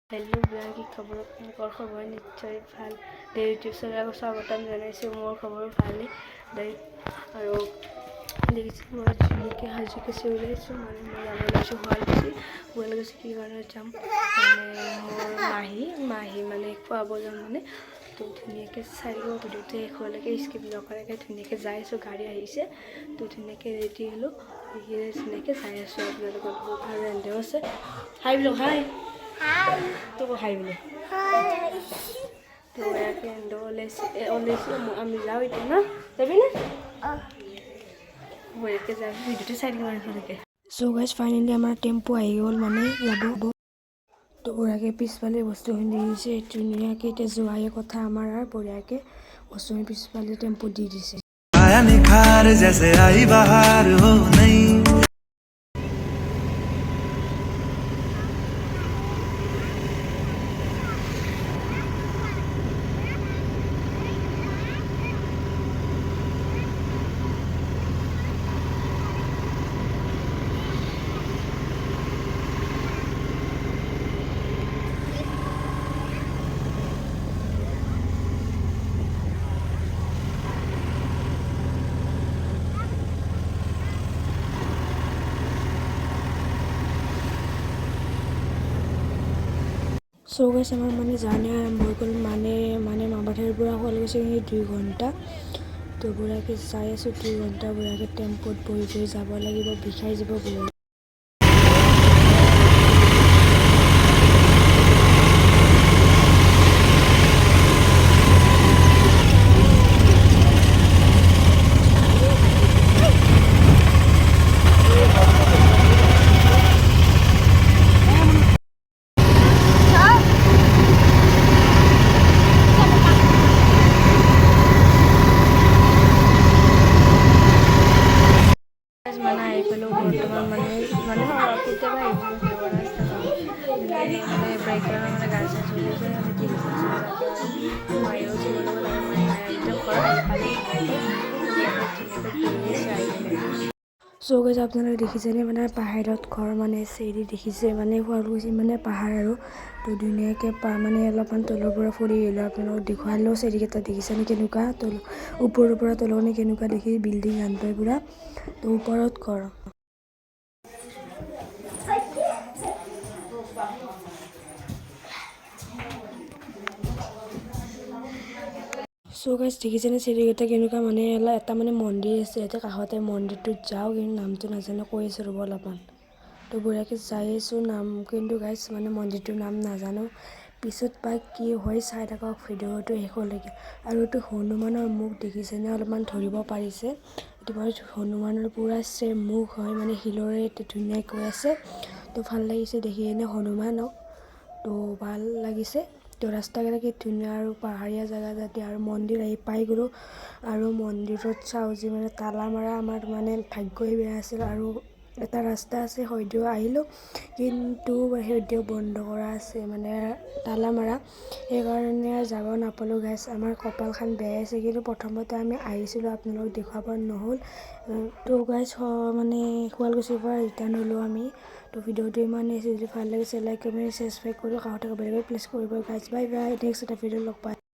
hello' বেয়া কি খবৰ আপোনালোকৰ খবৰ নিশ্চয় ভাল দে ইউটিউব চেনেলক স্বাগতম জনাইছোঁ মোৰ খবৰ ভালেই দে আৰু দেখিছোঁ মই ধুনীয়াকৈ সাজি কাচি ওলাইছোঁ মানে মই যাব লৈছোঁ শুৱালকুছি কি কাৰণে যাম মানে মোৰ মাহী মানে খুৱাব যাম মানে তো ধুনীয়াকৈ চাৰিও ভিডিঅ'টো শেষলৈকে স্কিপ নকৰাকৈ ধুনীয়াকৈ যাই আছোঁ গাড়ী আহিছে তো ধুনীয়াকৈ ৰেডি হ'লোঁ ধুনীয়াকৈ যাই আছোঁ আপোনালোকৰ বহুত ভাল ৰান্ধেও আছে হাই বোলো হাই তোক হাই বোলে তো ইয়াকে ওলাইছোঁ আমি যাওঁ এতিয়া না যাবি না বয়াকে যাম ভিডিঅ'টো চাই দিম আৰু ঘৰলৈকে চ' গাইজ ফাইনেলি আমাৰ টেম্পু আহি গ'ল মানে যাব তো বঢ়িয়াকৈ পিছফালে বস্তুখিনি দিছে ধুনীয়াকৈ এতিয়া যোৱাহে কথা আমাৰ আৰু বঢ়িয়াকৈ বস্তুখিনি পিছফালে টেম্পু দি দিছে চ' গাইছ আমাৰ মানে জাৰ্ণি আৰম্ভ হৈ গ'ল মানে মামাঠাইৰ পৰা শুৱালকুছি 2 ঘণ্টা তো বঢ়িয়াকৈ যাই আছোঁ 2 ঘণ্টা বঢ়িয়াকৈ টেম্পুত বহি যাব লাগিব বিষাই যাব বহুত মানে আহি পালোঁ বৰ্তমান মানে কেতিয়াবা মানে ব্ৰেকগ্ৰাউণ্ডৰ মানে গান চাই চলি আছে আমি টিভি চাইছোঁ মায়েও জীৱনৰ লাগে মায়ে একদম ঘৰত আহি চ' গৈছে আপোনালোকে দেখিছেনে মানে পাহাৰত ঘৰ মানে চেৰি দেখিছে মানে শুৱালকুছি মানে পাহাৰ আৰু তো ধুনীয়াকৈ মানে অলপমান তলৰ পৰা ফুৰি আহিলোঁ আপোনালোকক দেখুৱালেও চেৰিকেইটা দেখিছেনে কেনেকুৱা ওপৰৰ পৰা তলনি কেনেকুৱা দেখি বিল্ডিং আনপাই পুৰা তো ওপৰত ঘৰ চ' গাইজ দেখিছেনে চিৰিকেইটা কেনেকুৱা মানে এটা মানে মন্দিৰ আছে ইয়াতে কাষতে মন্দিৰটোত যাওঁ কিন্তু নামটো নাজানো কৈ আছোঁ ৰ'ব অলপমান তো বঢ়িয়াকৈ যাই আছোঁ নাম কিন্তু গাইজ মানে মন্দিৰটোৰ নাম নাজানো পিছত বা কি হয় চাই থাকক ভিডিঅ'টো শেষলৈকে আৰু এইটো হনুমানৰ মুখ দেখিছেনে অলপমান ধৰিব পাৰিছে এইটো বাৰু হনুমানৰ পূৰা চেম মুখ হয় মানে শিলৰে ধুনীয়াকৈ আছে তো ভাল লাগিছে দেখি কিনে হনুমানক তো ভাল লাগিছে তো ৰাস্তাকেইটা কি ধুনীয়া আৰু পাহাৰীয়া জেগা যাতে আৰু মন্দিৰ আহি পাই গ'লোঁ আৰু মন্দিৰত চাওঁ যে মানে তালা মাৰা আমাৰ মানে ভাগ্যই বেয়া আছিল আৰু এটা ৰাস্তা আছে হয়তো আহিলোঁ কিন্তু হয়তো বন্ধ কৰা আছে মানে তালা মাৰা সেইকাৰণে যাব নাপালোঁ গাইছ আমাৰ কপালখন বেয়াই আছে কিন্তু প্ৰথমতে আমি আহিছিলোঁ আপোনালোকক দেখুৱাব নহ'ল তো গাইছ মানে শুৱালকুছিৰ পৰা ৰিটাৰ্ণ হ'লোঁ আমি তো ভিডিঅ'টো ইমানেই আছিল যদি ভাল লাগিছে লাইক কমেণ্ট ছাবস্ক্ৰাইব কৰি কাষতে বেল প্ৰেছ কৰিব গাইছ বাই বাই নেক্সট এটা ভিডিঅ' লগ পাই